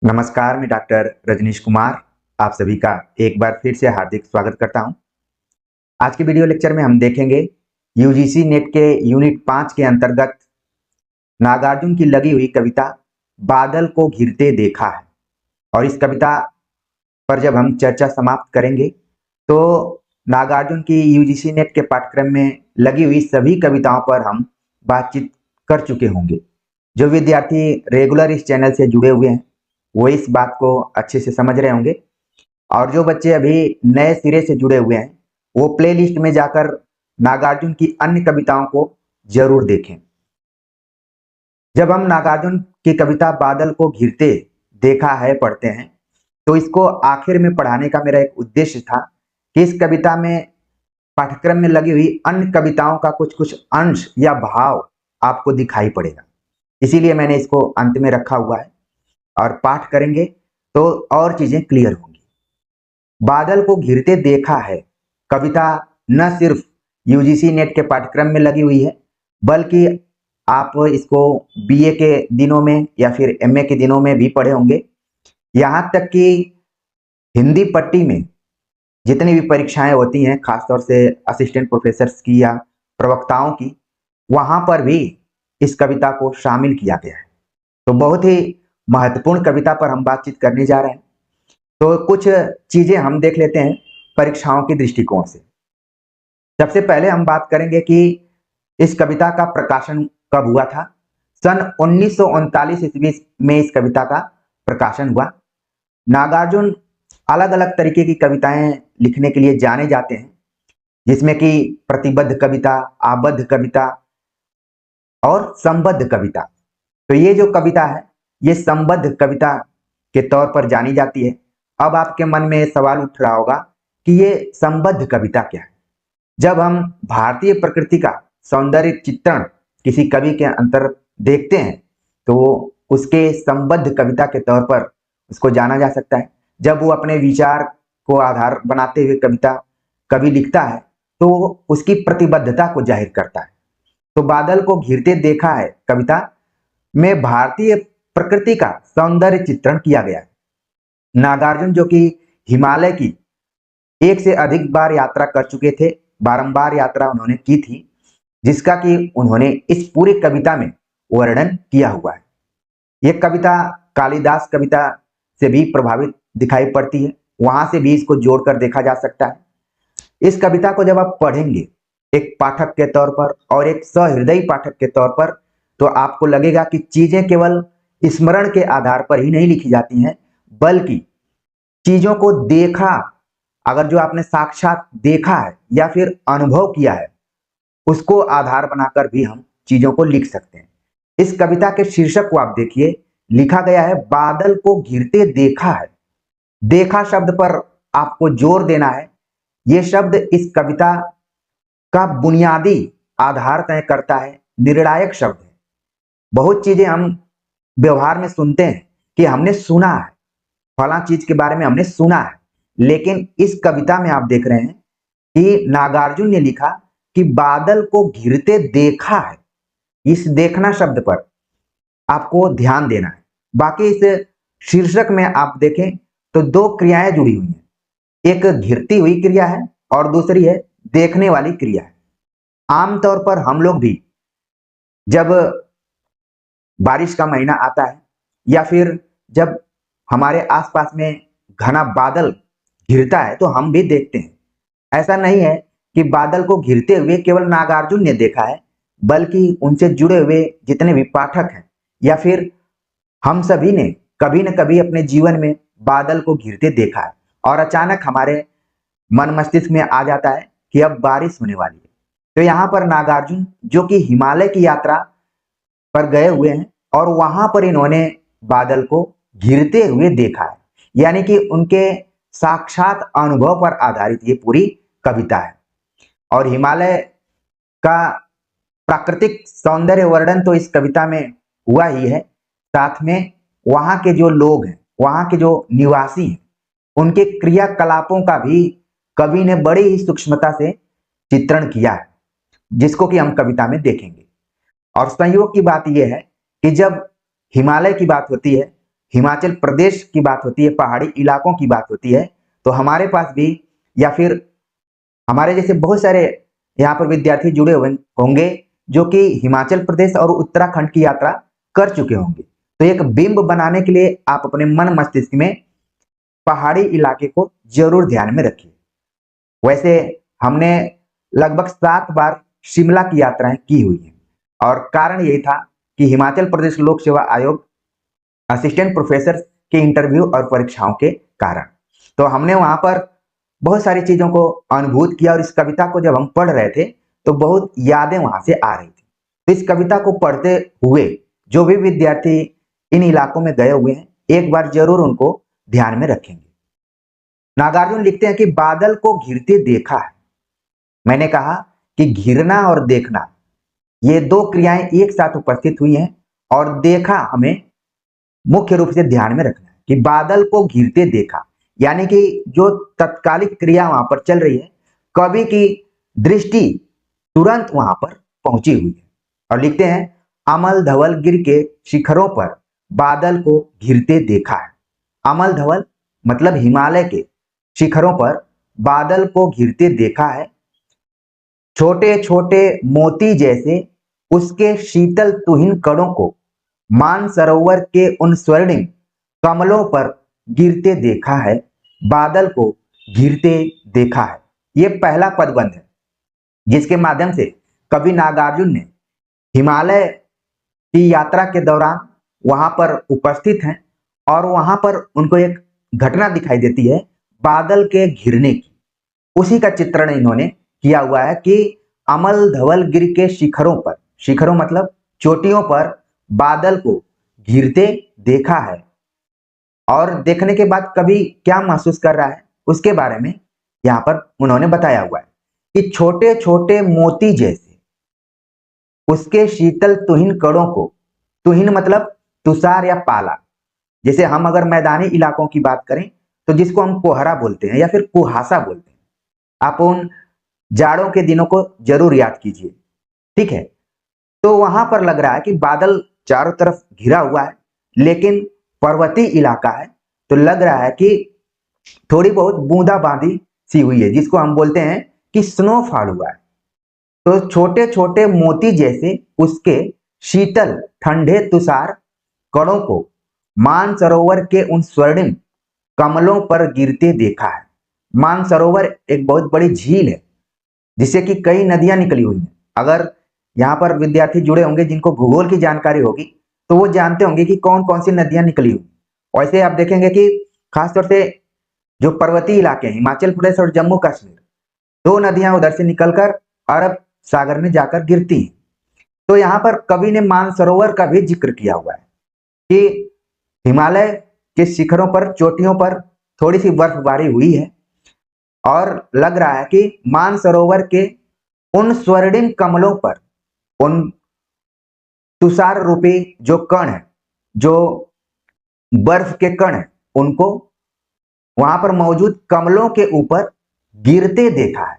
नमस्कार, मैं डॉक्टर रजनीश कुमार आप सभी का एक बार फिर से हार्दिक स्वागत करता हूं। आज के वीडियो लेक्चर में हम देखेंगे यूजीसी नेट के यूनिट 5 के अंतर्गत नागार्जुन की लगी हुई कविता बादल को घिरते देखा है। और इस कविता पर जब हम चर्चा समाप्त करेंगे तो नागार्जुन की यूजीसी नेट के पाठ्यक्रम में लगी हुई सभी कविताओं पर हम बातचीत कर चुके होंगे। जो विद्यार्थी रेगुलर इस चैनल से जुड़े हुए हैं वो इस बात को अच्छे से समझ रहे होंगे, और जो बच्चे अभी नए सिरे से जुड़े हुए हैं वो प्लेलिस्ट में जाकर नागार्जुन की अन्य कविताओं को जरूर देखें। जब हम नागार्जुन की कविता बादल को घिरते देखा है पढ़ते हैं तो इसको आखिर में पढ़ाने का मेरा एक उद्देश्य था कि इस कविता में पाठ्यक्रम में लगी हुई अन्य कविताओं का कुछ कुछ अंश या भाव आपको दिखाई पड़ेगा, इसीलिए मैंने इसको अंत में रखा हुआ है। और पाठ करेंगे तो और चीजें क्लियर होंगी। बादल को घिरते देखा है कविता न सिर्फ यूजीसी नेट के पाठ्यक्रम में लगी हुई है बल्कि आप इसको बीए के दिनों में या फिर एमए के दिनों में भी पढ़े होंगे। यहाँ तक कि हिंदी पट्टी में जितनी भी परीक्षाएं होती हैं खासतौर से असिस्टेंट प्रोफेसर्स की या प्रवक्ताओं की, वहां पर भी इस कविता को शामिल किया गया है। तो बहुत ही महत्वपूर्ण कविता पर हम बातचीत करने जा रहे हैं। तो कुछ चीजें हम देख लेते हैं परीक्षाओं के दृष्टिकोण से। सबसे पहले हम बात करेंगे कि इस कविता का प्रकाशन कब हुआ था। सन 1939 ईस्वी में इस कविता का प्रकाशन हुआ। नागार्जुन अलग अलग तरीके की कविताएं लिखने के लिए जाने जाते हैं, जिसमें कि प्रतिबद्ध कविता, आबद्ध कविता और संबद्ध कविता। तो ये जो कविता है ये संबद्ध कविता के तौर पर जानी जाती है। अब आपके मन में सवाल उठ रहा होगा कि ये संबद्ध कविता क्या है। जब हम भारतीय प्रकृति का सौंदर्य चित्रण किसी कवि के अंतर देखते हैं तो उसके संबद्ध कविता के तौर पर उसको जाना जा सकता है। जब वो अपने विचार को आधार बनाते हुए कविता कवि लिखता है तो उसकी प्रतिबद्धता को जाहिर करता है। तो बादल को घिरते देखा है कविता में भारतीय प्रकृति का सौंदर्य चित्रण किया गया है। नागार्जुन जो कि हिमालय की एक से अधिक बार यात्रा कर चुके थे, बारंबार यात्रा उन्होंने की थी, जिसका कि उन्होंने इस पूरी कविता में वर्णन किया हुआ है। यह कविता कालिदास कविता से भी प्रभावित दिखाई पड़ती है, वहां से भी इसको जोड़कर देखा जा सकता है। इस कविता को जब आप पढ़ेंगे एक पाठक के तौर पर और एक सहृदयी पाठक के तौर पर, तो आपको लगेगा कि चीजें केवल स्मरण के आधार पर ही नहीं लिखी जाती हैं, बल्कि चीजों को देखा, अगर जो आपने साक्षात देखा है या फिर अनुभव किया है उसको आधार बनाकर भी हम चीजों को लिख सकते हैं। इस कविता के शीर्षक को आप देखिए, लिखा गया है बादल को घिरते देखा है। देखा शब्द पर आपको जोर देना है। यह शब्द इस कविता का बुनियादी आधार तय करता है, निर्णायक शब्द है। बहुत चीजें हम व्यवहार में सुनते हैं कि हमने सुना है, फला चीज के बारे में हमने सुना है, लेकिन इस कविता में आप देख रहे हैं कि नागार्जुन ने लिखा कि बादल को घिरते देखा है। इस देखना शब्द पर आपको ध्यान देना है। बाकी इस शीर्षक में आप देखें तो दो क्रियाएं जुड़ी हुई हैं, एक घिरती हुई क्रिया है और दूसरी है देखने वाली क्रिया है। आमतौर पर हम लोग भी जब बारिश का महीना आता है या फिर जब हमारे आसपास में घना बादल घिरता है तो हम भी देखते हैं। ऐसा नहीं है कि बादल को घिरते हुए केवल नागार्जुन ने देखा है, बल्कि उनसे जुड़े हुए जितने भी पाठक हैं या फिर हम सभी ने कभी न कभी अपने जीवन में बादल को घिरते देखा है और अचानक हमारे मन मस्तिष्क में आ जाता है कि अब बारिश होने वाली है। तो यहाँ पर नागार्जुन जो कि हिमालय की यात्रा पर गए हुए हैं और वहां पर इन्होंने बादल को घिरते हुए देखा है, यानी कि उनके साक्षात अनुभव पर आधारित ये पूरी कविता है। और हिमालय का प्राकृतिक सौंदर्य वर्णन तो इस कविता में हुआ ही है, साथ में वहां के जो लोग हैं, वहां के जो निवासी हैं, उनके क्रियाकलापों का भी कवि ने बड़ी ही सूक्ष्मता से चित्रण किया है, जिसको कि हम कविता में देखेंगे। और संयोग की बात यह है कि जब हिमालय की बात होती है, हिमाचल प्रदेश की बात होती है, पहाड़ी इलाकों की बात होती है, तो हमारे पास भी या फिर हमारे जैसे बहुत सारे यहाँ पर विद्यार्थी जुड़े हुए होंगे जो कि हिमाचल प्रदेश और उत्तराखंड की यात्रा कर चुके होंगे। तो एक बिंब बनाने के लिए आप अपने मन मस्तिष्क में पहाड़ी इलाके को जरूर ध्यान में रखिए। वैसे हमने लगभग 7 बार शिमला की यात्राएं की हुई है और कारण यही था कि हिमाचल प्रदेश लोक सेवा आयोग असिस्टेंट प्रोफेसर के इंटरव्यू और परीक्षाओं के कारण तो हमने वहां पर बहुत सारी चीजों को अनुभूत किया और इस कविता को जब हम पढ़ रहे थे तो बहुत यादें वहां से आ रही थी। तो इस कविता को पढ़ते हुए जो भी विद्यार्थी इन इलाकों में गए हुए हैं एक बार जरूर उनको ध्यान में रखेंगे। नागार्जुन लिखते हैं कि बादल को घिरते देखा है। मैंने कहा कि घिरना और देखना ये दो क्रियाएं एक साथ उपस्थित हुई हैं और देखा हमें मुख्य रूप से ध्यान में रखना है कि बादल को घिरते देखा, यानी कि जो तत्कालिक क्रिया वहां पर चल रही है, कवि की दृष्टि तुरंत वहां पर पहुंची हुई है। और लिखते हैं अमल धवल गिर के शिखरों पर बादल को घिरते देखा है। अमल धवल मतलब हिमालय के शिखरों पर बादल को घिरते देखा है। छोटे छोटे मोती जैसे उसके शीतल तुहिन कणों को मानसरोवर के उन स्वर्णिम कमलों पर गिरते देखा है। बादल को घिरते देखा है। यह पहला पदबंध है जिसके माध्यम से कवि नागार्जुन ने हिमालय की यात्रा के दौरान वहां पर उपस्थित हैं और वहां पर उनको एक घटना दिखाई देती है बादल के घिरने की। उसी का चित्रण इन्होंने किया हुआ है कि अमल धवल गिर के शिखरों पर, शिखरों मतलब चोटियों पर बादल को घिरते देखा है। और देखने के बाद कवि क्या महसूस कर रहा है उसके बारे में यहाँ पर उन्होंने बताया हुआ है कि छोटे छोटे मोती जैसे उसके शीतल तुहिन कणों को, तुहिन मतलब तुषार या पाला, जैसे हम अगर मैदानी इलाकों की बात करें तो जिसको हम कोहरा बोलते हैं या फिर कुहासा बोलते हैं, आप उन जाड़ों के दिनों को जरूर याद कीजिए, ठीक है। तो वहां पर लग रहा है कि बादल चारों तरफ घिरा हुआ है लेकिन पर्वतीय इलाका है, तो लग रहा है कि थोड़ी बहुत बूंदाबांदी सी हुई है जिसको हम बोलते हैं कि स्नोफॉल हुआ है। तो छोटे छोटे मोती जैसे उसके शीतल ठंडे तुषार कणों को मानसरोवर के उन स्वर्णिम कमलों पर गिरते देखा है। मानसरोवर एक बहुत बड़ी झील है जिससे कि कई नदियां निकली हुई हैं। अगर यहाँ पर विद्यार्थी जुड़े होंगे जिनको भूगोल की जानकारी होगी तो वो जानते होंगे कि कौन कौन सी नदियां निकली हुई। वैसे आप देखेंगे कि खासतौर से जो पर्वतीय इलाके हैं हिमाचल प्रदेश और जम्मू कश्मीर, दो नदियां उधर से निकलकर अरब सागर में जाकर गिरती हैं। तो यहाँ पर कवि ने मानसरोवर का भी जिक्र किया हुआ है कि हिमालय के शिखरों पर, चोटियों पर थोड़ी सी बर्फबारी हुई है और लग रहा है कि मानसरोवर के उन स्वर्णिम कमलों पर, उन तुषार रूपी जो कण है, जो बर्फ के कण है, उनको वहां पर मौजूद कमलों के ऊपर गिरते देखा है।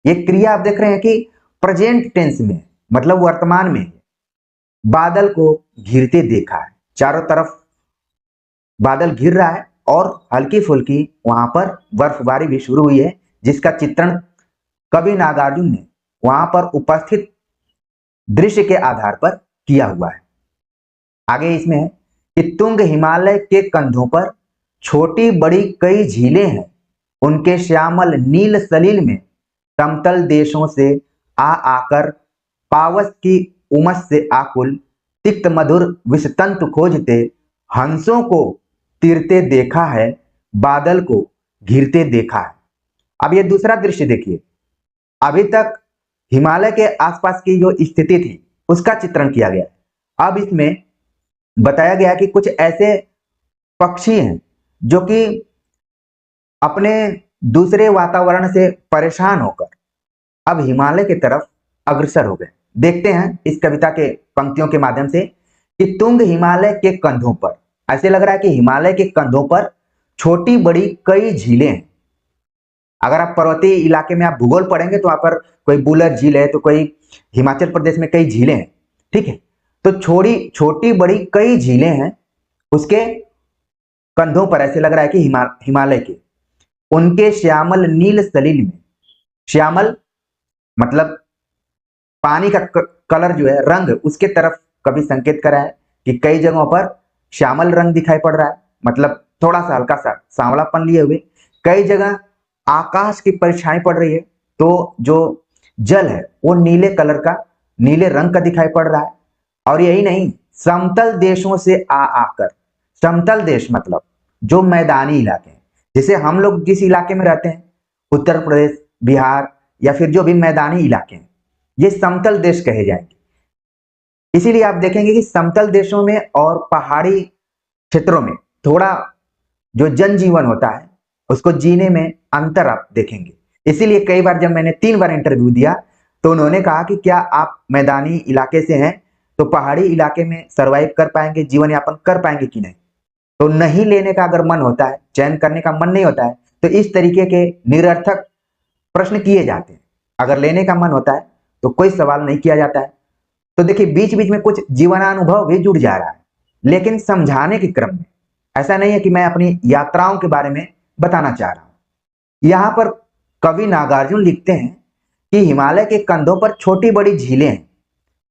ये क्रिया आप देख रहे हैं कि प्रेजेंट टेंस में, मतलब वर्तमान में बादल को घिरते देखा है। चारों तरफ बादल घिर रहा है और हल्की फुल्की वहां पर बर्फबारी भी शुरू हुई है जिसका चित्रण कवि नागार्जुन ने वहां पर उपस्थित दृश्य के आधार पर किया हुआ है। आगे इसमें है कि तुंग हिमालय के कंधों पर छोटी बड़ी कई झीलें हैं, उनके श्यामल नील सलील में समतल देशों से आ आकर पावस की उमस से आकुल तिक्त मधुर विषतंतु खोजते हंसों को तीरते देखा है, बादल को घिरते देखा है। अब ये दूसरा दृश्य देखिए। अभी तक हिमालय के आसपास की जो स्थिति थी उसका चित्रण किया गया। अब इसमें बताया गया कि कुछ ऐसे पक्षी हैं जो कि अपने दूसरे वातावरण से परेशान होकर अब हिमालय की तरफ अग्रसर हो गए। देखते हैं इस कविता के पंक्तियों के माध्यम से कि तुंग हिमालय के कंधों पर, ऐसे लग रहा है कि हिमालय के कंधों पर छोटी बड़ी कई झीलें हैं। अगर आप पर्वतीय इलाके में आप भूगोल पढ़ेंगे तो वहां पर कोई बुलर झील है, तो कोई हिमाचल प्रदेश में कई झीलें हैं, ठीक है। तो छोटी छोटी बड़ी कई झीलें हैं उसके कंधों पर ऐसे लग रहा है कि हिमालय के, उनके श्यामल नील सलिल में, श्यामल मतलब पानी का कलर जो है, रंग, उसके तरफ कभी संकेत करा है कि कई जगहों पर श्यामल रंग दिखाई पड़ रहा है, मतलब थोड़ा सा हल्का सा सांवलापन लिए हुए। कई जगह आकाश की परछाई पड़ रही है, तो जो जल है वो नीले कलर का, नीले रंग का दिखाई पड़ रहा है। और यही नहीं, समतल देशों से आकर, समतल देश मतलब जो मैदानी इलाके हैं, जैसे हम लोग जिस इलाके में रहते हैं, उत्तर प्रदेश, बिहार, या फिर जो भी मैदानी इलाके हैं, ये समतल देश कहे जाएंगे। इसीलिए आप देखेंगे कि समतल देशों में और पहाड़ी क्षेत्रों में थोड़ा जो जनजीवन होता है उसको जीने में अंतर आप देखेंगे। इसीलिए कई बार जब मैंने 3 बार इंटरव्यू दिया तो उन्होंने कहा कि क्या आप मैदानी इलाके से हैं तो पहाड़ी इलाके में सरवाइव कर पाएंगे, जीवन यापन कर पाएंगे कि नहीं। तो नहीं लेने का अगर मन होता है, चयन करने का मन नहीं होता है, तो इस तरीके के निरर्थक प्रश्न किए जाते हैं। अगर लेने का मन होता है तो कोई सवाल नहीं किया जाता है। तो देखिए, बीच बीच में कुछ जीवनानुभव भी जुड़ जा रहा है, लेकिन समझाने के क्रम में ऐसा नहीं है कि मैं अपनी यात्राओं के बारे में बताना चाह रहा हूं। यहां पर कवि नागार्जुन लिखते हैं कि हिमालय के कंधों पर छोटी बड़ी झीलें हैं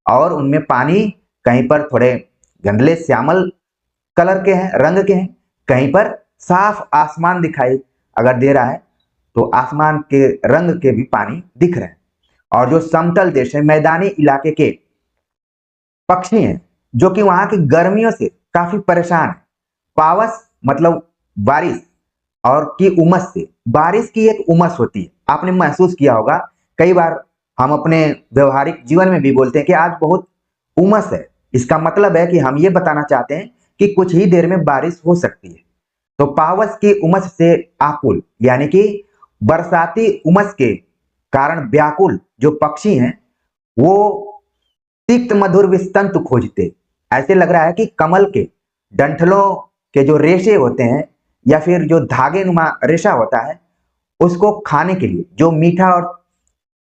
और उनमें पानी कहीं पर थोड़े गंदले श्यामल कलर के हैं, रंग के हैं, कहीं पर साफ आसमान दिखाई अगर दे रहा है तो आसमान के रंग के भी पानी दिख रहे हैं। और जो समतल देश है, मैदानी इलाके के पक्षी हैं जो कि वहां की गर्मियों से काफी परेशान है। पावस मतलब बारिश, और की उमस से, बारिश की एक उमस होती है, आपने महसूस किया होगा। कई बार हम अपने व्यवहारिक जीवन में भी बोलते हैं कि आज बहुत उमस है। इसका मतलब है कि हम ये बताना चाहते हैं कि कुछ ही देर में बारिश हो सकती है। तो पावस की उमस से आकुल, यानी कि बरसाती उमस के कारण व्याकुल जो पक्षी हैं वो तिक्त मधुर विस्तंतु खोजते। ऐसे लग रहा है कि कमल के डंठलों के जो रेशे होते हैं या फिर जो धागे नुमा रेशा होता है उसको खाने के लिए, जो मीठा और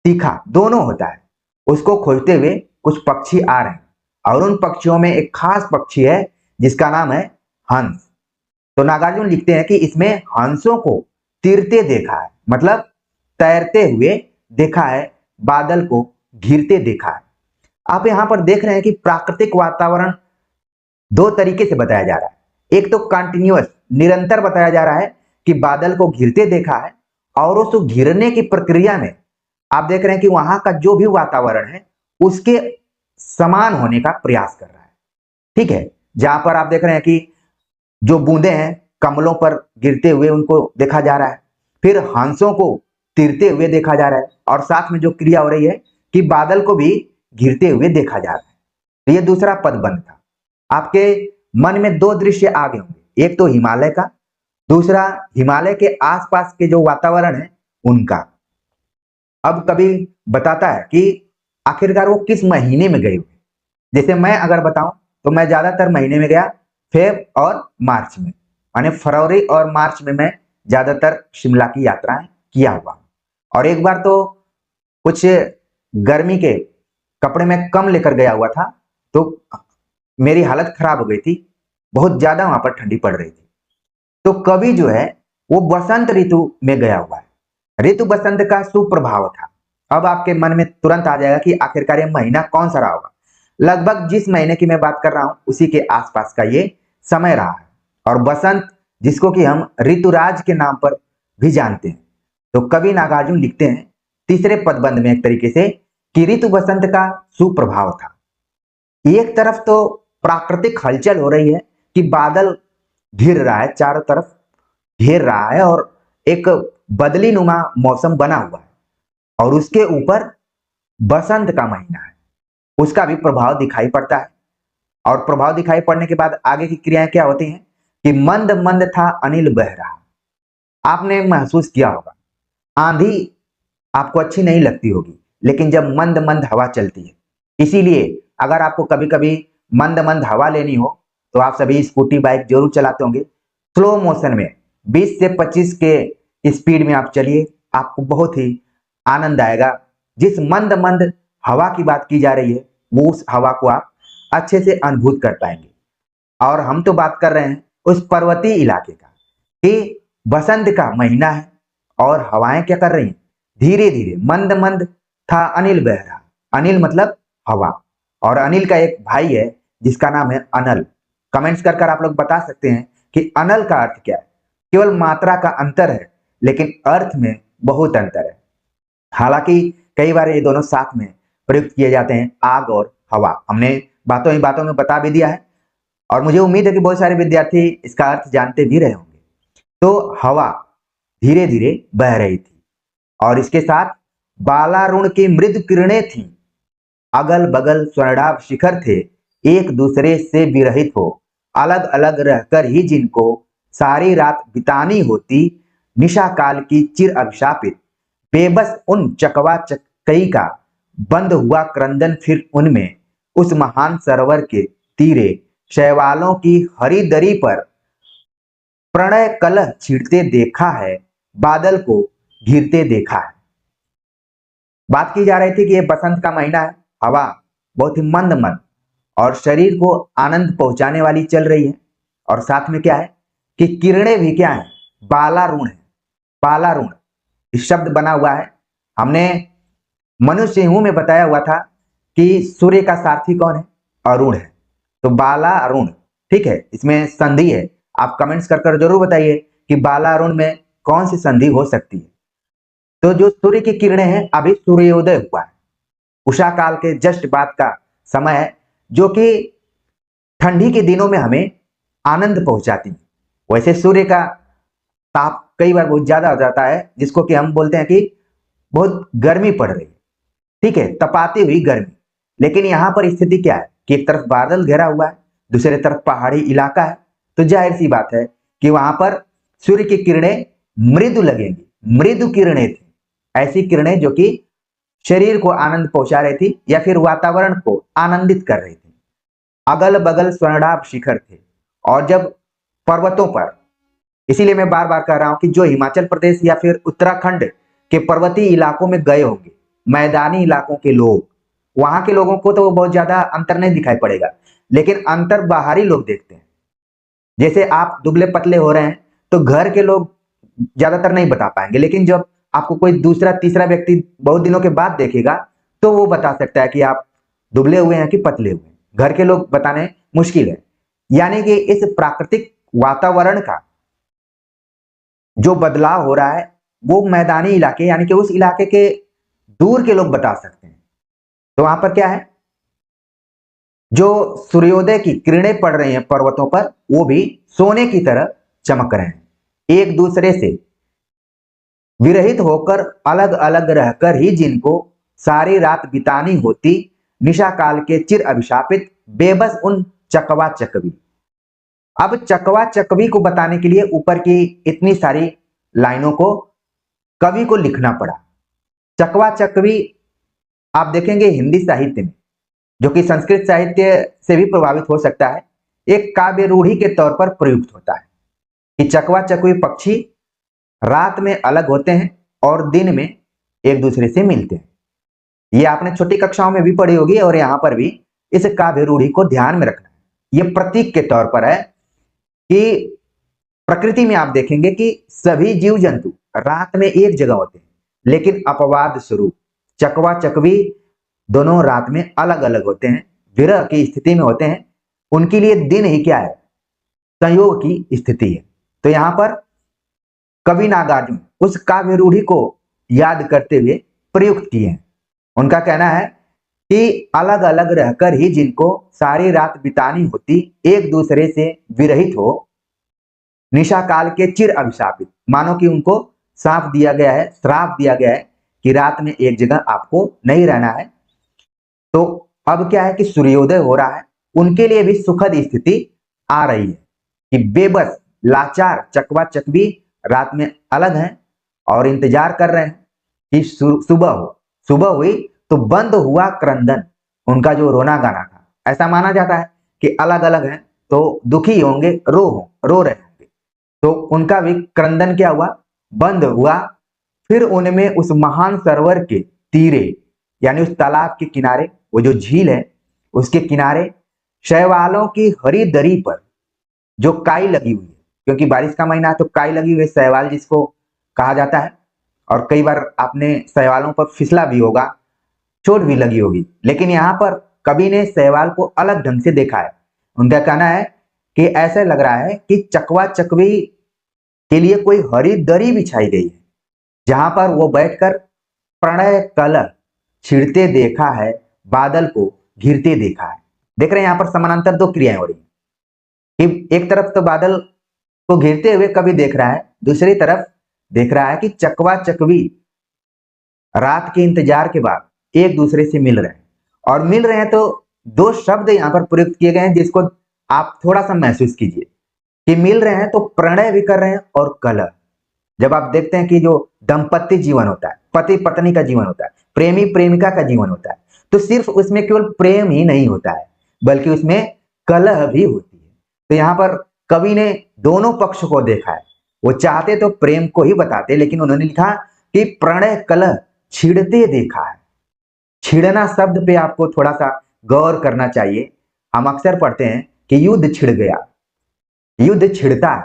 तीखा दोनों होता है, उसको खोजते हुए कुछ पक्षी आ रहे हैं। और उन पक्षियों में एक खास पक्षी है जिसका नाम है हंस। तो नागार्जुन लिखते हैं कि इसमें हंसों को तीरते देखा है, मतलब तैरते हुए देखा है, बादल को घिरते देखा है। आप यहां पर देख रहे हैं कि प्राकृतिक वातावरण 2 तरीके से बताया जा रहा है। एक तो कंटिन्यूअस, निरंतर बताया जा रहा है कि बादल को घिरते देखा है, और उस घिरने की प्रक्रिया में आप देख रहे हैं कि वहां का जो भी वातावरण है उसके समान होने का प्रयास कर रहा है। ठीक है, जहां पर आप देख रहे हैं कि जो बूंदे हैं कमलों पर गिरते हुए उनको देखा जा रहा है, फिर हंसों को तीरते हुए देखा जा रहा है, और साथ में जो क्रिया हो रही है कि बादल को भी घिरते हुए देखा जा रहा है। तो ये दूसरा पदबंध था। आपके मन में 2 दृश्य आ गए होंगे, एक तो हिमालय का, दूसरा हिमालय के आसपास के जो वातावरण है उनका। अब कभी बताता है कि आखिरकार वो किस महीने में गए हुए। जैसे मैं अगर बताऊं तो मैं ज्यादातर महीने में गया फेब और मार्च में, माने फरवरी और मार्च में मैं ज्यादातर शिमला की यात्राएं किया हुआ। और एक बार तो कुछ गर्मी के कपड़े में कम लेकर गया हुआ था, तो मेरी हालत खराब हो गई थी, बहुत ज्यादा वहां पर ठंडी पड़ रही थी। तो कवि जो है वो बसंत ऋतु में गया हुआ है, ऋतु बसंत का सुप्रभाव था। अब आपके मन में तुरंत आ जाएगा कि आखिरकार ये महीना कौन सा रहा होगा। लगभग जिस महीने की मैं बात कर रहा हूं उसी के आसपास का ये समय रहा है। और बसंत, जिसको कि हम ऋतुराज के नाम पर भी जानते हैं। तो कवि नागार्जुन लिखते हैं तीसरे पदबंध में एक तरीके से कि ऋतु बसंत का सुप्रभाव था। एक तरफ तो प्राकृतिक हलचल हो रही है कि बादल घिर रहा है, चारों तरफ घेर रहा है, और एक बदली नुमा मौसम बना हुआ है, और उसके ऊपर बसंत का महीना है, उसका भी प्रभाव दिखाई पड़ता है। और प्रभाव दिखाई पड़ने के बाद आगे की क्रियाएं क्या होती हैं कि मंद मंद था अनिल बह रहा। आपने महसूस किया होगा, आंधी आपको अच्छी नहीं लगती होगी, लेकिन जब मंद मंद हवा चलती है, इसीलिए अगर आपको कभी कभी मंद मंद हवा लेनी हो तो आप सभी स्कूटी बाइक जरूर चलाते होंगे। स्लो मोशन में 20 से 25 के स्पीड में आप चलिए, आपको बहुत ही आनंद आएगा। जिस मंद मंद हवा की बात की जा रही है वो उस हवा को आप अच्छे से अनुभूत कर पाएंगे। और हम तो बात कर रहे हैं उस पर्वतीय इलाके का कि बसंत का महीना है और हवाएं क्या कर रही हैं, धीरे धीरे मंद मंद था अनिल बह रहा। अनिल मतलब हवा, और अनिल का एक भाई है जिसका नाम है अनल। कमेंट्स कर कर आप लोग बता सकते हैं कि अनल का अर्थ क्या है। केवल मात्रा का अंतर है लेकिन अर्थ में बहुत अंतर है। हालांकि कई बार ये दोनों साथ में प्रयुक्त किए जाते हैं, आग और हवा। हमने बातों ही बातों में बता भी दिया है और मुझे उम्मीद है कि बहुत सारे विद्यार्थी इसका अर्थ जानते भी रहे होंगे। तो हवा धीरे धीरे बह रही थी और इसके साथ बालारुण की मृदु किरणें थीं। अगल बगल स्वर्णाभ शिखर थे, एक दूसरे से विरहित हो अलग अलग रहकर ही जिनको सारी रात बितानी होती। निशा काल की चिर अभिशापित बेबस उन चकवा चकई का बंद हुआ क्रंदन फिर उनमें उस महान सरोवर के तीरे शैवालों की हरी दरी पर प्रणय कलह छिड़ते देखा है, बादल को घिरते देखा है। बात की जा रही थी कि ये बसंत का महीना है, हवा बहुत ही मंद मंद और शरीर को आनंद पहुंचाने वाली चल रही है, और साथ में क्या है कि किरणें भी क्या है, बालारुण है। बालारुण इस शब्द बना हुआ है। हमने मनुष्य सिंहू में बताया हुआ था कि सूर्य का सारथी कौन है, अरुण है। तो बालारुण, ठीक है, इसमें संधि है। आप कमेंट्स कर कर जरूर बताइए कि बालारुण में कौन सी संधि हो सकती है। तो जो सूर्य की किरणें हैं, अभी सूर्योदय हुआ है, उषा काल के जस्ट बाद का समय है, जो कि ठंडी के दिनों में हमें आनंद पहुंचाती है। वैसे सूर्य का ताप कई बार बहुत ज्यादा हो जाता है, जिसको कि हम बोलते हैं कि बहुत गर्मी पड़ रही है, ठीक है, तपाती हुई गर्मी। लेकिन यहाँ पर स्थिति क्या है कि एक तरफ बादल घेरा हुआ है, दूसरी तरफ पहाड़ी इलाका है, तो जाहिर सी बात है कि वहां पर सूर्य की किरणें मृदु लगेंगी। मृदु किरणें थी, ऐसी किरणें जो कि शरीर को आनंद पहुंचा रही थी या फिर वातावरण को आनंदित कर रही थी। अगल बगल स्वर्णाभ शिखर थे, और जब पर्वतों पर, इसीलिए मैं बार बार कह रहा हूं कि जो हिमाचल प्रदेश या फिर उत्तराखंड के पर्वतीय इलाकों में गए होंगे, मैदानी इलाकों के लोग, वहां के लोगों को तो बहुत ज्यादा अंतर नहीं दिखाई पड़ेगा, लेकिन अंतर बाहरी लोग देखते हैं। जैसे आप दुबले पतले हो रहे हैं तो घर के लोग ज्यादातर नहीं बता पाएंगे, लेकिन जब आपको कोई दूसरा तीसरा व्यक्ति बहुत दिनों के बाद देखेगा तो वो बता सकता है कि आप दुबले हुए हैं कि पतले हुए हैं। घर के लोग बताने मुश्किल है। यानी कि इस प्राकृतिक वातावरण का जो बदलाव हो रहा है वो मैदानी इलाके यानी कि उस इलाके के दूर के लोग बता सकते हैं। तो वहां पर क्या है, जो सूर्योदय की किरणें पड़ रही हैं पर्वतों पर, वो भी सोने की तरह चमक रहे हैं। एक दूसरे से विरहित होकर अलग अलग रहकर ही जिनको सारी रात बितानी होती, निशा काल के चिर अभिशापित बेबस उन चकवा चकवी। अब चकवा चकवी को बताने के लिए ऊपर की इतनी सारी लाइनों को कवि को लिखना पड़ा। चकवा चकवी आप देखेंगे हिंदी साहित्य में, जो कि संस्कृत साहित्य से भी प्रभावित हो सकता है, एक काव्य रूढ़ी के तौर पर प्रयुक्त होता है कि चकवा चकवी पक्षी रात में अलग होते हैं और दिन में एक दूसरे से मिलते हैं। ये आपने छोटी कक्षाओं में भी पढ़ी होगी और यहाँ पर भी इस काव्य रूढ़ी को ध्यान में रखना है। ये प्रतीक के तौर पर है कि प्रकृति में आप देखेंगे कि सभी जीव जंतु रात में एक जगह होते हैं, लेकिन अपवाद स्वरूप चकवा चकवी दोनों रात में अलग अलग होते हैं, विरह की स्थिति में होते हैं। उनके लिए दिन ही क्या है, संयोग की स्थिति है। तो यहाँ पर कवि नागार्जुन उस काव्य रूढ़ी को याद करते हुए प्रयुक्त किए हैं। उनका कहना है कि अलग अलग रहकर ही जिनको सारी रात बितानी होती, एक दूसरे से विरहित हो, निशा काल के चिर अभिशापित, मानो कि उनको साफ दिया गया है, श्राप दिया गया है कि रात में एक जगह आपको नहीं रहना है। तो अब क्या है कि सूर्योदय हो रहा है, उनके लिए भी सुखद स्थिति आ रही है कि बेबस लाचार चकवा चकवी रात में अलग हैं और इंतजार कर रहे हैं कि सुबह हो। सुबह हुई तो बंद हुआ क्रंदन, उनका जो रोना गाना था। ऐसा माना जाता है कि अलग अलग हैं तो दुखी होंगे, रो रहे होंगे, तो उनका भी क्रंदन क्या हुआ, बंद हुआ। फिर उनमें उस महान सरोवर के तीरे यानी उस तालाब के किनारे, वो जो झील है उसके किनारे शैवालों की हरी दरी पर जो काई लगी हुई है, क्योंकि बारिश का महीना है तो काई लगी हुई है, शैवाल जिसको कहा जाता है। और कई बार आपने शैवालों पर फिसला भी होगा, चोट भी लगी होगी। लेकिन यहाँ पर कवि ने शैवाल को अलग ढंग से देखा है। उनका कहना है कि ऐसा लग रहा है कि चकवा चकवी के लिए कोई हरी दरी बिछाई गई है, जहां पर वो बैठकर प्रणय कलह छिड़ते देखा है, बादल को घिरते देखा है। देख रहे हैं यहाँ पर समानांतर दो क्रियाएं हो रही हैं कि एक तरफ तो बादल को घिरते हुए कवि देख रहा है, दूसरी तरफ देख रहा है कि चकवा चकवी रात के इंतजार के बाद एक दूसरे से मिल रहे हैं। और मिल रहे हैं तो दो शब्द यहाँ पर प्रयुक्त किए गए हैं, जिसको आप थोड़ा सा महसूस कीजिए कि मिल रहे हैं तो प्रणय भी कर रहे हैं और कलह। जब आप देखते हैं कि जो दाम्पत्य जीवन होता है, पति पत्नी का जीवन होता है, प्रेमी प्रेमिका का जीवन होता है, तो सिर्फ उसमें केवल प्रेम ही नहीं होता है, बल्कि उसमें कलह भी होती है। तो यहाँ पर कवि ने दोनों पक्ष को देखा है। वो चाहते तो प्रेम को ही बताते, लेकिन उन्होंने लिखा कि प्रणय कलह छिड़ते देखा है। छिड़ना शब्द पे आपको थोड़ा सा गौर करना चाहिए। हम अक्सर पढ़ते हैं कि युद्ध छिड़ गया, युद्ध छिड़ता है,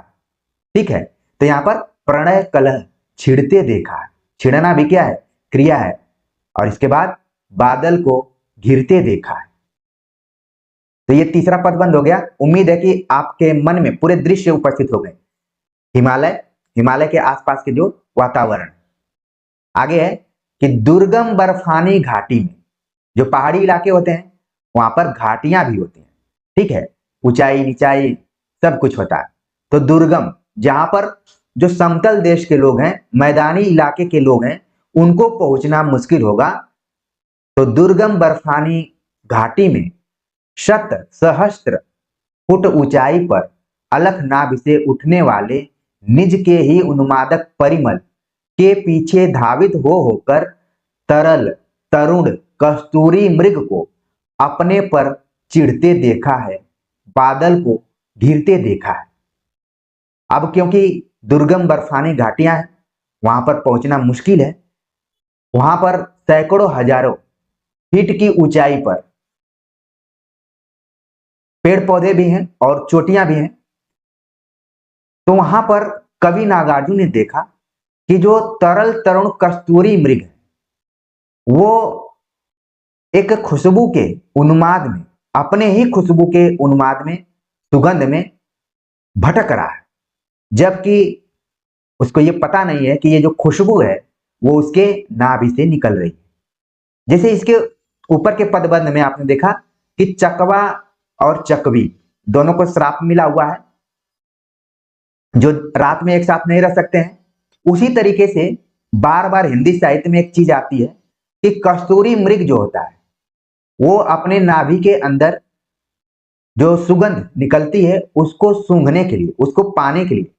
ठीक है। तो यहाँ पर प्रणय कलह छिड़ते देखा है। छिड़ना भी क्या है? क्रिया है। और इसके बाद बादल को घिरते देखा है। तो ये तीसरा पद बंद हो गया। उम्मीद है कि आपके मन में पूरे दृश्य उपस्थित हो गए। हिमालय, हिमालय के आसपास के जो वातावरण। आगे है कि दुर्गम बर्फानी घाटी में, जो पहाड़ी इलाके होते हैं वहां पर घाटियां भी होती हैं, ठीक है। ऊंचाई नीचाई सब कुछ होता है। तो दुर्गम, जहां पर जो समतल देश के लोग हैं, मैदानी इलाके के लोग हैं, उनको पहुंचना मुश्किल होगा। तो दुर्गम बर्फानी घाटी में शत सहस्त्र फुट ऊंचाई पर अलखनाग से उठने वाले निज के ही उन्मादक परिमल के पीछे धावित हो होकर तरल तरुण कस्तूरी मृग को अपने पर चिढ़ते देखा है, बादल को घिरते देखा है। अब क्योंकि दुर्गम बर्फानी घाटियां हैं, वहां पर पहुंचना मुश्किल है। वहां पर सैकड़ों हजारों फीट की ऊंचाई पर पेड़ पौधे भी हैं और चोटियां भी हैं। तो वहां पर कवि नागार्जुन ने देखा कि जो तरल तरुण कस्तूरी मृग है, वो एक खुशबू के उन्माद में, अपने ही खुशबू के उन्माद में, सुगंध में भटक रहा है, जबकि उसको ये पता नहीं है कि ये जो खुशबू है वो उसके नाभि से निकल रही है। जैसे इसके ऊपर के पदबंध में आपने देखा कि चकवा और चकवी दोनों को श्राप मिला हुआ है, जो रात में एक साथ नहीं रह सकते हैं। उसी तरीके से बार बार हिंदी साहित्य में एक चीज आती है कि कस्तूरी मृग जो होता है वो अपने नाभि के अंदर जो सुगंध निकलती है उसको सूंघने के लिए, उसको पाने के लिए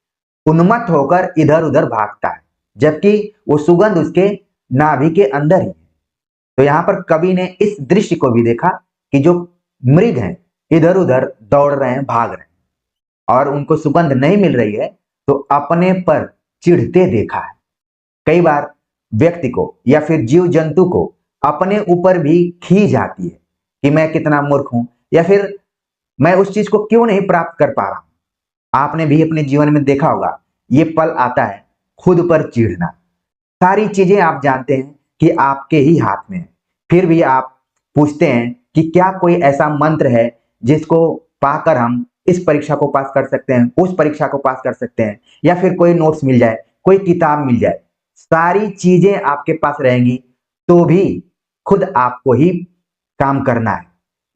उन्मत्त होकर इधर उधर भागता है, जबकि वो सुगंध उसके नाभि के अंदर ही है। तो यहाँ पर कवि ने इस दृश्य को भी देखा कि जो मृग हैं इधर उधर दौड़ रहे हैं, भाग रहे हैं, और उनको सुगंध नहीं मिल रही है, तो अपने पर चिढ़ते देखा है। कई बार व्यक्ति को या फिर जीव जंतु को अपने ऊपर भी खींच आती है कि मैं कितना मूर्ख हूं, या फिर मैं उस चीज को क्यों नहीं प्राप्त कर पा रहा हूं। आपने भी अपने जीवन में देखा होगा, ये पल आता है खुद पर चिढ़ना। सारी चीजें आप जानते हैं कि आपके ही हाथ में है, फिर भी आप पूछते हैं कि क्या कोई ऐसा मंत्र है जिसको पाकर हम इस परीक्षा को पास कर सकते हैं, उस परीक्षा को पास कर सकते हैं, या फिर कोई नोट्स मिल जाए, कोई किताब मिल जाए। सारी चीजें आपके पास रहेंगी तो भी खुद आपको ही काम करना है।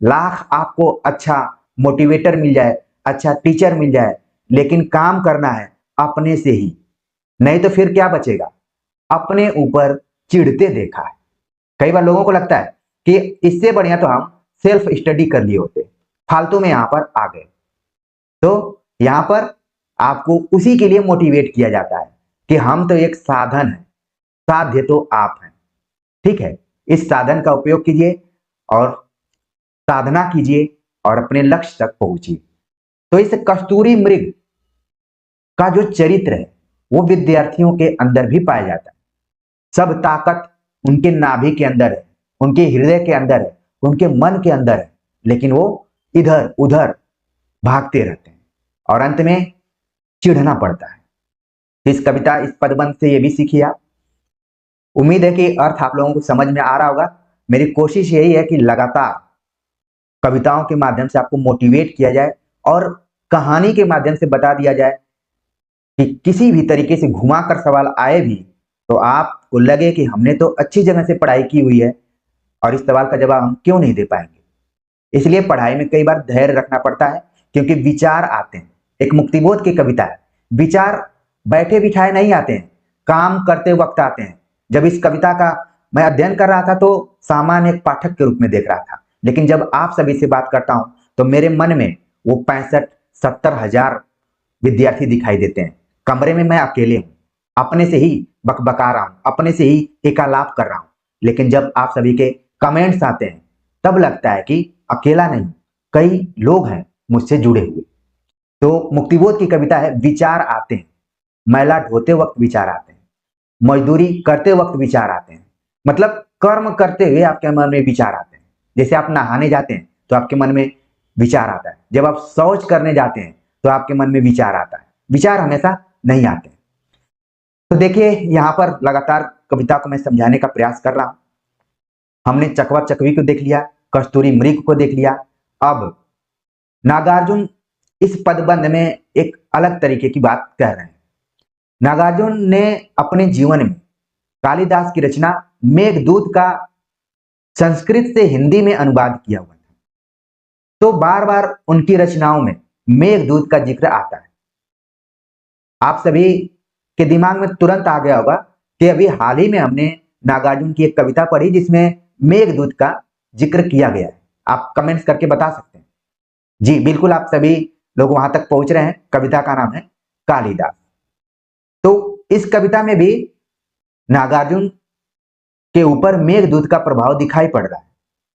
लाख आपको अच्छा मोटिवेटर मिल जाए, अच्छा टीचर मिल जाए, लेकिन काम करना है अपने से ही, नहीं तो फिर क्या बचेगा? अपने ऊपर चिढ़ते देखा है। कई बार लोगों को लगता है कि इससे बढ़िया तो हम सेल्फ स्टडी कर लिए होते, फालतू में यहां पर आ गए। तो यहां पर आपको उसी के लिए मोटिवेट किया जाता है कि हम तो एक साधन है, साध्य तो आप हैं, ठीक है। इस साधन का उपयोग कीजिए और साधना कीजिए और अपने लक्ष्य तक पहुंचिए। तो इस कस्तूरी मृग का जो चरित्र है वो विद्यार्थियों के अंदर भी पाया जाता है। सब ताकत उनके नाभि के अंदर है, उनके हृदय के अंदर है, उनके मन के अंदर है, लेकिन वो इधर उधर भागते रहते हैं और अंत में चिढ़ना पड़ता है। इस कविता, इस पदबंध से ये भी सीखिए आप। उम्मीद है कि अर्थ आप लोगों को समझ में आ रहा होगा। मेरी कोशिश यही है कि लगातार कविताओं के माध्यम से आपको मोटिवेट किया जाए और कहानी के माध्यम से बता दिया जाए कि किसी भी तरीके से घुमाकर सवाल आए भी तो आपको लगे कि हमने तो अच्छी जगह से पढ़ाई की हुई है और इस सवाल का जवाब हम क्यों नहीं दे पाएंगे। इसलिए पढ़ाई में कई बार धैर्य रखना पड़ता है, क्योंकि विचार आते हैं। एक मुक्तिबोध की कविता है, विचार बैठे बिठाए नहीं आते हैं, काम करते वक्त आते हैं। जब इस कविता का मैं अध्ययन कर रहा था तो सामान्य एक पाठक के रूप में देख रहा था, लेकिन जब आप सभी से बात करता हूं तो मेरे मन में वो 65-70 हजार विद्यार्थी दिखाई देते हैं। कमरे में मैं अकेले हूं, अपने से ही बकबका रहा हूं, अपने से ही एकालाप कर रहा हूं, लेकिन जब आप सभी के कमेंट्स आते हैं तब लगता है कि अकेला नहीं, कई लोग हैं मुझसे जुड़े हुए। तो मुक्तिबोध की कविता है, विचार आते हैं, मैला ढोते वक्त विचार आते हैं, मजदूरी करते वक्त विचार आते हैं, मतलब कर्म करते हुए आपके मन में विचार आते हैं। जैसे आप नहाने जाते हैं तो आपके मन में विचार आता है, जब आप शौच करने जाते हैं तो आपके मन में विचार आता है। विचार हमेशा नहीं आते। तो देखिए, यहां पर लगातार कविता को मैं समझाने का प्रयास कर रहा हूं। हमने चकवा चकवी को देख लिया, कस्तूरी मृग को देख लिया। अब नागार्जुन इस पदबंध में एक अलग तरीके की बात कह रहे हैं। नागार्जुन ने अपने जीवन में कालिदास की रचना मेघदूत का संस्कृत से हिंदी में अनुवाद किया हुआ था, तो बार बार उनकी रचनाओं में मेघदूत का जिक्र आता है। आप सभी के दिमाग में तुरंत आ गया होगा कि अभी हाल ही में हमने नागार्जुन की एक कविता पढ़ी जिसमें मेघदूत का जिक्र किया गया है। आप कमेंट्स करके बता सकते हैं। जी बिल्कुल, आप सभी लोग वहां तक पहुंच रहे हैं। कविता का नाम है कालिदास। तो इस कविता में भी नागार्जुन के ऊपर मेघदूत का प्रभाव दिखाई पड़ रहा है।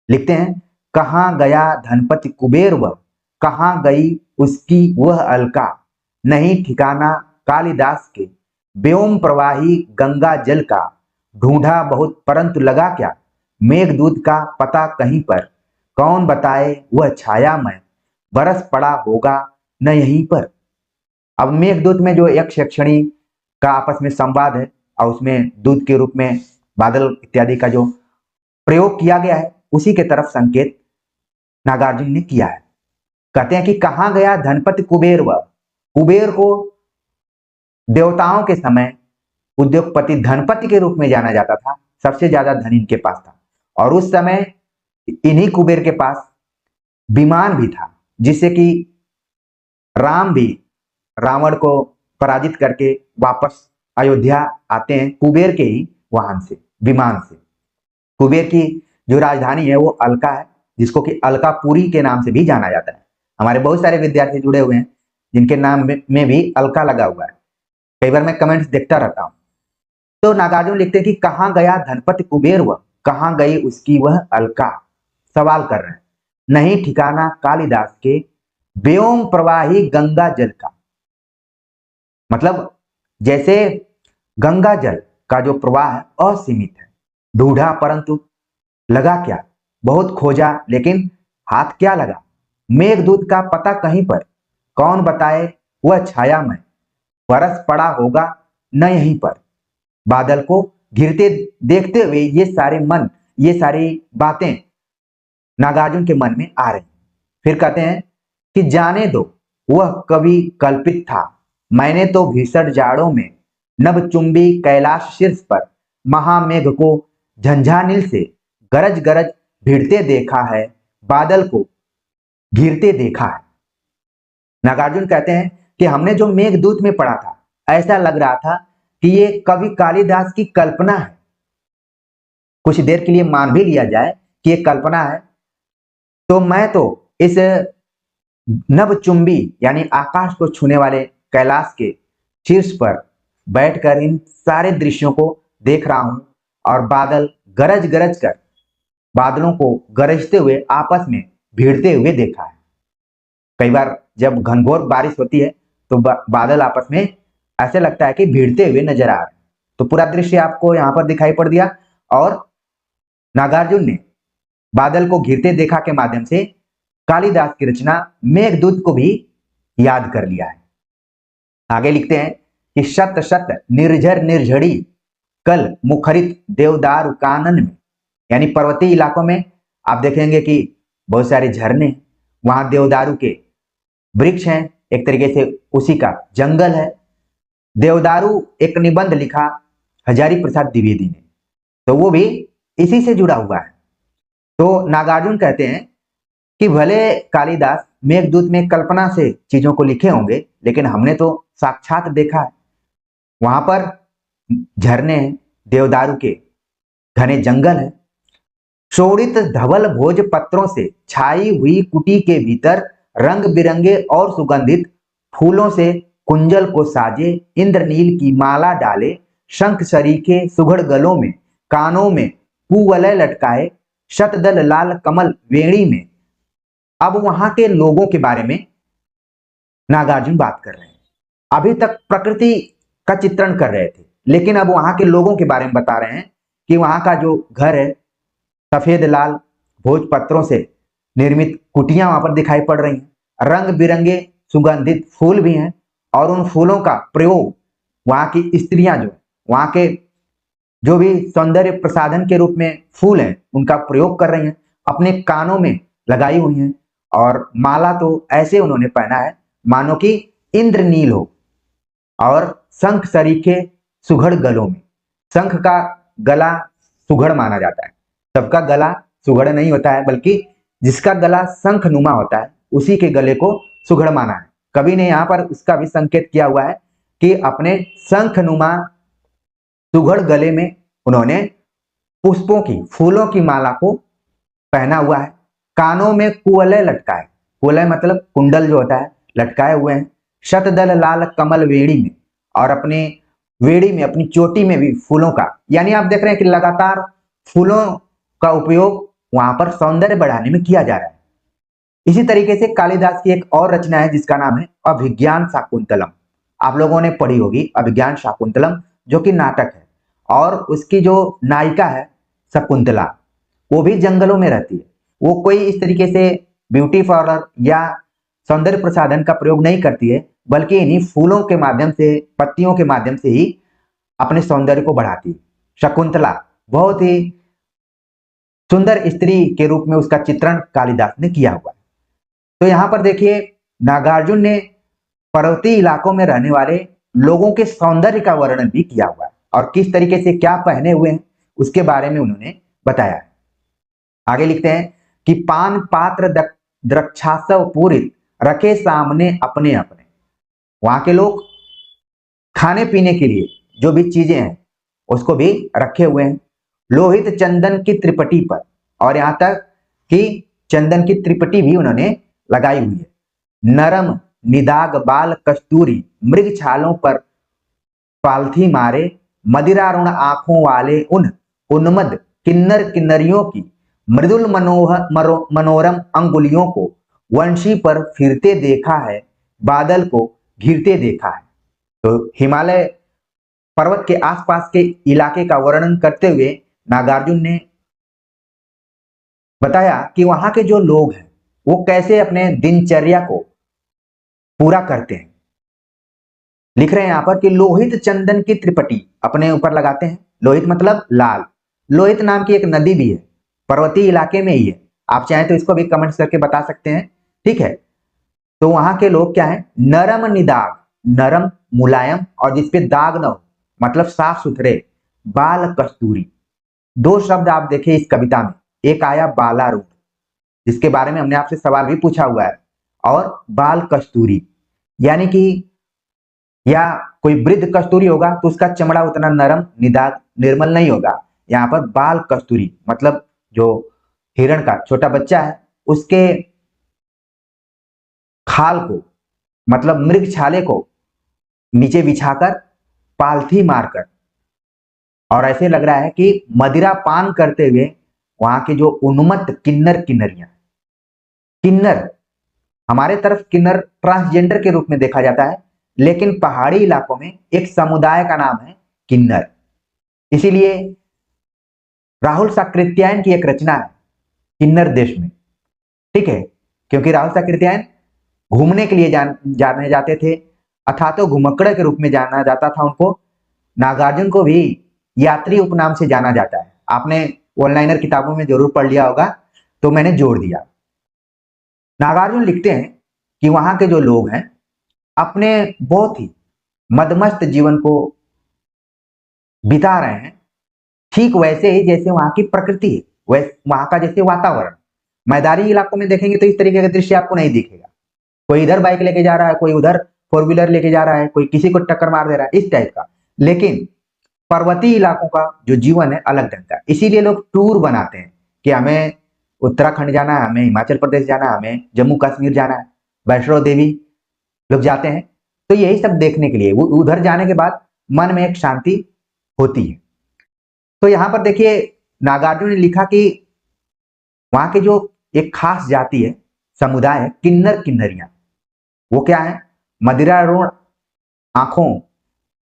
लिखते हैं, कहां गया धनपति कुबेर वह, कहां गई उसकी वह अलका, नहीं ठिकाना कालिदास के व्योम प्रवाही गंगा जल का, ढूंढा बहुत परंतु लगा क्या, मेघदूत का पता कहीं पर, कौन बताए वह छायामय, बरस पड़ा होगा न यहीं पर। अब मेघदूत में जो यक्ष यक्षिणी का आपस में संवाद है और उसमें दूत के रूप में बादल इत्यादि का जो प्रयोग किया गया है, उसी के तरफ संकेत नागार्जुन ने किया है। कहते हैं कि कहां गया धनपति कुबेर वह, कुबेर को देवताओं के समय उद्योगपति धनपति के रूप में जाना जाता था। सबसे ज्यादा धन इनके पास था और उस समय इन्हीं कुबेर के पास विमान भी था, जिससे कि राम भी रावण को पराजित करके वापस अयोध्या आते हैं कुबेर के ही वाहन से, विमान से। कुबेर की जो राजधानी है वो अलका है, जिसको कि अलकापुरी के नाम से भी जाना जाता है। हमारे बहुत सारे विद्यार्थी जुड़े हुए हैं जिनके नाम में भी अलका लगा हुआ है। कई बार मैं कमेंट्स देखता रहता हूं। तो नागार्जुन लिखते हैं कि कहां गया धनपति कुबेर वह, कहां गई उसकी वह अलका। सवाल कर रहे हैं, नहीं ठिकाना कालिदास के व्योम प्रवाही गंगा जल का। मतलब जैसे गंगा जल का जो प्रवाह है असीमित है, ढूंढा परंतु लगा क्या, बहुत खोजा लेकिन हाथ क्या लगा, मेघदूत का पता कहीं पर, कौन बताए वह छाया में, बरस पड़ा होगा न यहीं पर। बादल को घिरते देखते हुए ये सारी बातें नागार्जुन के मन में आ रही। फिर कहते हैं कि जाने दो वह कवि कल्पित था, मैंने तो भीषण जाड़ों में नभचुंबी कैलाश शीर्ष पर महामेघ को झंझानील से गरज गरज भिड़ते देखा है, बादल को घिरते देखा है। नागार्जुन कहते हैं कि हमने जो मेघदूत में पढ़ा था, ऐसा लग रहा था कि ये कवि कालिदास की कल्पना है। कुछ देर के लिए मान भी लिया जाए कि ये कल्पना है, तो मैं तो इस नभचुंबी यानी आकाश को छूने वाले कैलाश के शीर्ष पर बैठकर इन सारे दृश्यों को देख रहा हूं और बादल गरज गरज कर बादलों को गरजते हुए आपस में भिड़ते हुए देखा है। कई बार जब घनघोर बारिश होती है तो बादल आपस में ऐसे लगता है कि भिड़ते हुए नजर आ रहे हैं। तो पूरा दृश्य आपको यहां पर दिखाई पड़ दिया और नागार्जुन ने बादल को घिरते देखा के माध्यम से कालिदास की रचना मेघदूत को भी याद कर लिया है। आगे लिखते हैं कि शत शत निर्झर निर्झड़ी कल मुखरित देवदार कानन में, यानी पर्वतीय इलाकों में आप देखेंगे कि बहुत सारे झरने, वहां देवदारू के वृक्ष हैं, एक तरीके से उसी का जंगल है। देवदारू एक निबंध लिखा हजारी प्रसाद द्विवेदी ने, तो वो भी इसी से जुड़ा हुआ है। तो नागार्जुन कहते हैं कि भले कालिदास मेघदूत में कल्पना से चीजों को लिखे होंगे, लेकिन हमने तो साक्षात देखा है। वहां पर झरने हैं, देवदारू के घने जंगल है, शोणित धवल भोज पत्रों से छाई हुई कुटी के भीतर रंग बिरंगे और सुगंधित फूलों से कुंजल को साजे, इंद्रनील की माला डाले, शंख सरीखे सुघड़ गलों में, कानों में कुवलय लटकाए, शतदल लाल कमल वेणी में। अब वहां के लोगों के बारे में नागार्जुन बात कर रहे हैं। अभी तक प्रकृति का चित्रण कर रहे थे, लेकिन अब वहां के लोगों के बारे में बता रहे हैं कि वहां का जो घर है, सफेद लाल भोज पत्रों से निर्मित कुटियां वहां पर दिखाई पड़ रही हैं, रंग बिरंगे सुगंधित फूल भी हैं, और उन फूलों का प्रयोग वहां की स्त्रियां जो वहां के जो भी सौंदर्य प्रसाधन के रूप में फूल हैं उनका प्रयोग कर रही हैं, अपने कानों में लगाई हुई हैं, और माला तो ऐसे उन्होंने पहना है मानो कि इंद्रनील हो, और शंख सरीखे सुघड़ गलों में। शंख का गला सुघड़ माना जाता है, सबका गला सुघड़ नहीं होता है, बल्कि जिसका गला शंख नुमा होता है उसी के गले को सुघड़ माना है। कवि ने यहाँ पर उसका भी संकेत किया हुआ है कि अपने शंख नुमा सुघड़ गले में उन्होंने पुष्पों की, फूलों की माला को पहना हुआ है, कानों में कुवलय लटकाए, कुवलय मतलब कुंडल जो होता है, लटकाए हुए हैं, शतदल लाल कमल वेणी में, और अपने वेड़ी में, अपनी चोटी में भी फूलों का, यानी आप देख रहे हैं कि लगातार फूलों का उपयोग वहां पर सौंदर्य बढ़ाने में किया जा रहा है। इसी तरीके से कालिदास की एक और रचना है जिसका नाम है अभिज्ञान शाकुंतलम। आप लोगों ने पढ़ी होगी अभिज्ञान शाकुंतलम, जो कि नाटक है, और उसकी जो नायिका है शकुंतला, वो भी जंगलों में रहती है। वो कोई इस तरीके से ब्यूटी पार्लर या सौंदर्य प्रसाधन का प्रयोग नहीं करती है, बल्कि इन्हीं फूलों के माध्यम से, पत्तियों के माध्यम से ही अपने सौंदर्य को बढ़ाती है। शकुंतला बहुत ही सुंदर स्त्री के रूप में उसका चित्रण कालिदास ने किया हुआ है। तो यहां पर देखिए नागार्जुन ने पर्वतीय इलाकों में रहने वाले लोगों के सौंदर्य का वर्णन भी किया हुआ है, और किस तरीके से क्या पहने हुए हैं उसके बारे में उन्होंने बताया है। आगे लिखते हैं कि पान पात्र द्रक्षासव पूरित रखे सामने अपने अपने। वहां के लोग खाने पीने के लिए जो भी चीजें हैं उसको भी रखे हुए हैं, लोहित चंदन की त्रिपटी पर, और यहां तक कि चंदन की त्रिपटी भी उन्होंने लगाई हुई है। नरम निदाग बाल कस्तूरी मृग छालों पर पालथी मारे, मदिरारुण आंखों वाले उन उन्मद किन्नर किन्नरियों की मृदुल मनोरम अंगुलियों को वंशी पर फिरते देखा है, बादल को घिरते देखा है। तो हिमालय पर्वत के आसपास के इलाके का वर्णन करते हुए नागार्जुन ने बताया कि वहां के जो लोग हैं वो कैसे अपने दिनचर्या को पूरा करते हैं। लिख रहे हैं यहां पर कि लोहित चंदन की त्रिपटी अपने ऊपर लगाते हैं। लोहित मतलब लाल। लोहित नाम की एक नदी भी है, पर्वतीय इलाके में ही है, आप चाहें तो इसको भी कमेंट करके बता सकते हैं, ठीक है। तो वहां के लोग क्या है, नरम निदाग, नरम मुलायम और जिसपे दाग न हो, मतलब साफ सुथरे, बाल कस्तूरी। दो शब्द आप देखिए इस कविता में, एक आया बालारूढ़ जिसके बारे में हमने आपसे सवाल भी पूछा हुआ है, और बाल कस्तूरी यानी कि या कोई वृद्ध कस्तूरी होगा तो उसका चमड़ा उतना नरम निदाग निर्मल नहीं होगा। यहाँ पर बाल कस्तूरी मतलब जो हिरण का छोटा बच्चा है उसके खाल को, मतलब मृग छाले को नीचे बिछाकर पालथी मारकर, और ऐसे लग रहा है कि मदिरा पान करते हुए वहां के जो उन्मत्त किन्नर किन्नरियां, किन्नर हमारे तरफ किन्नर ट्रांसजेंडर के रूप में देखा जाता है, लेकिन पहाड़ी इलाकों में एक समुदाय का नाम है किन्नर। इसीलिए राहुल साकृत्यायन की एक रचना है किन्नर देश में, ठीक है, क्योंकि राहुल साकृत्यायन घूमने के लिए जाने जाते थे, अथा तो घुमक्कड़ के रूप में जाना जाता था उनको। नागार्जुन को भी यात्री उपनाम से जाना जाता है। आपने ऑनलाइनर किताबों में जरूर पढ़ लिया होगा, तो मैंने जोड़ दिया। नागार्जुन लिखते हैं कि वहां के जो लोग हैं अपने बहुत ही मदमस्त जीवन को बिता रहे हैं, ठीक वैसे ही जैसे वहां की प्रकृति है, वैसे वहां का जैसे वातावरण। मैदानी इलाकों में देखेंगे तो इस तरीके का दृश्य आपको नहीं दिखेगा। कोई इधर बाइक लेके जा रहा है, कोई उधर फोर व्हीलर लेके जा रहा है, कोई किसी को टक्कर मार दे रहा है, इस टाइप का। लेकिन पर्वतीय इलाकों का जो जीवन है अलग ढंग का। इसीलिए लोग टूर बनाते हैं कि हमें उत्तराखंड जाना है, हमें हिमाचल प्रदेश जाना है, हमें जम्मू कश्मीर जाना है, वैष्णो देवी लोग जाते हैं। तो यही सब देखने के लिए, वो उधर जाने के बाद मन में एक शांति होती है। तो यहां पर देखिए नागार्जुन ने लिखा कि वहां के जो एक खास जाति है, समुदाय है, किन्नर किन्नरियां। वो क्या है? मदिरारूढ़ आंखों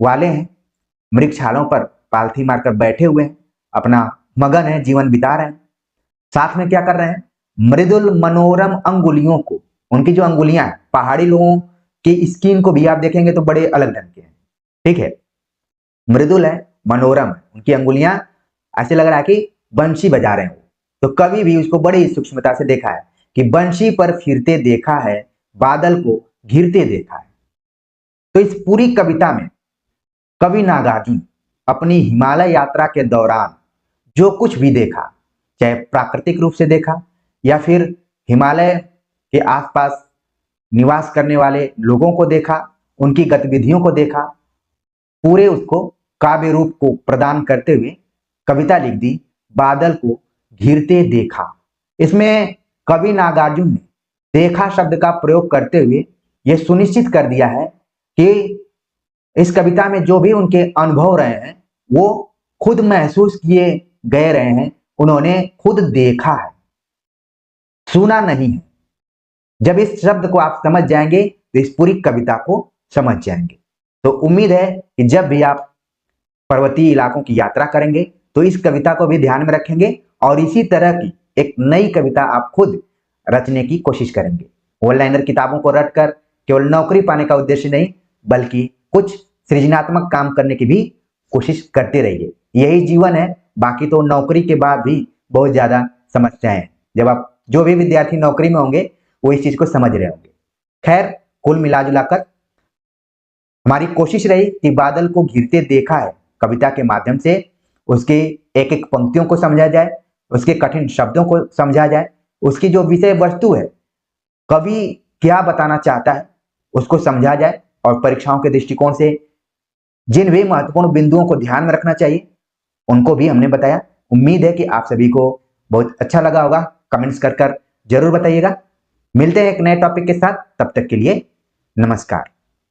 वाले हैं, मृग छालों पर पालथी मारकर बैठे हुए हैं, अपना मगन है, जीवन बिता रहे हैं। साथ में क्या कर रहे हैं? मृदुल मनोरम अंगुलियों को, उनकी जो अंगुलियां हैं, पहाड़ी लोगों की स्किन को भी आप देखेंगे तो बड़े अलग ढंग के हैं, ठीक है। मृदुल है, मनोरम है, उनकी अंगुलियां ऐसे लग रहा है कि बंशी बजा रहे हैं। तो कवि भी उसको बड़ी सूक्ष्मता से देखा है कि बंशी पर फिरते देखा है, बादल को घिरते देखा है। तो इस पूरी कविता में कवि नागार्जुन अपनी हिमालय यात्रा के दौरान जो कुछ भी देखा, चाहे प्राकृतिक रूप से देखा या फिर हिमालय के आसपास निवास करने वाले लोगों को देखा, उनकी गतिविधियों को देखा, पूरे उसको काव्य रूप को प्रदान करते हुए कविता लिख दी, बादल को घिरते देखा। इसमें कवि नागार्जुन ने देखा शब्द का प्रयोग करते हुए यह सुनिश्चित कर दिया है कि इस कविता में जो भी उनके अनुभव रहे हैं वो खुद महसूस किए गए रहे हैं, उन्होंने खुद देखा है, सुना नहीं है। जब इस शब्द को आप समझ जाएंगे तो इस पूरी कविता को समझ जाएंगे। तो उम्मीद है कि जब भी आप पर्वतीय इलाकों की यात्रा करेंगे तो इस कविता को भी ध्यान में रखेंगे और इसी तरह की एक नई कविता आप खुद रचने की कोशिश करेंगे। ऑनलाइनर किताबों को रटकर केवल नौकरी पाने का उद्देश्य नहीं, बल्कि कुछ सृजनात्मक काम करने की भी कोशिश करते रहिए। यही जीवन है, बाकी तो नौकरी के बाद भी बहुत ज्यादा समस्याएं हैं। जब आप जो भी विद्यार्थी नौकरी में होंगे वो इस चीज को समझ रहे होंगे। खैर, कुल मिला जुलाकर हमारी कोशिश रही कि बादल को घिरते देखा है कविता के माध्यम से उसके एक एक पंक्तियों को समझा जाए, उसके कठिन शब्दों को समझा जाए, उसकी जो विषय वस्तु है, कवि क्या बताना चाहता है उसको समझा जाए, और परीक्षाओं के दृष्टिकोण से जिन भी महत्वपूर्ण बिंदुओं को ध्यान में रखना चाहिए उनको भी हमने बताया। उम्मीद है कि आप सभी को बहुत अच्छा लगा होगा। कमेंट्स कर जरूर बताइएगा। मिलते हैं एक नए टॉपिक के साथ, तब तक के लिए नमस्कार।